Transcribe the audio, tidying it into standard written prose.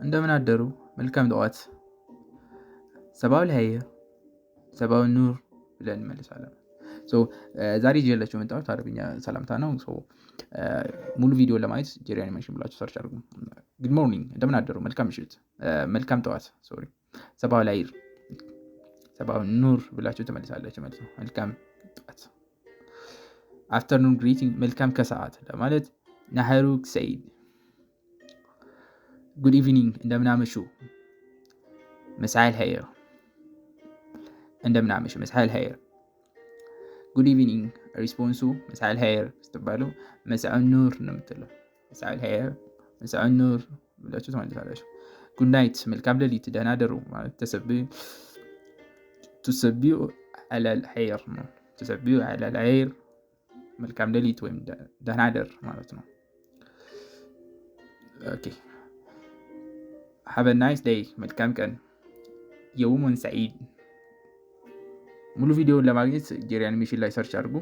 እንደምን አደሩ መልካም ጠዋት ሰባው الهيئة ሰባው ኑር ብለን እንመልሳለን። ዛሬ ይዤላችሁ የመጣሁት አረብኛ ሰላምታ ነው። ሙሉ ቪዲዮ ለማየት ጄሪ አኒሜሽን ብላችሁ ሰርች አድርጉ። ጉድ ሞርኒንግ እንደምን አደሩ፣ መልካም ምሽት፣ መልካም ጠዋት፣ ሰባው ላይር፣ ሰባው ኑር ብላችሁ ትመልሳላችሁ ማለት ነው። መልካም ጠዋት። አፍተርኑን ግሪቲንግ መልካም ከሰዓት ለማለት ናሃሩክ ሰይድ። ጉድ ኢቭኒንግ እንደምን አመሹ፣ مساء الخير እንደምን አመሹ፣ مساء الخير። ጉድ ኢቭኒንግ ሪስፖንሱ مساء الخير ስትባሉ مساء النور ነው የምትለው። مساء الخير مساء النور ብላችሁ ትመልሳላችሁ። ጉድ ናይት መልካም ሌሊት፣ ደህና ደሩ ማለት تسبيو على الخير ነው። تسبيو على الخير መልካም ሌሊት ወይም ደህና ደር ማለት ነው። ኦኬ have a nice day መልካም ቀን። የውሙን ሰዒድ። ሙሉ ቪዲዮውን ለማግኘት ጄሪ አኒሜሽን ላይ ሰርች አድርጉ።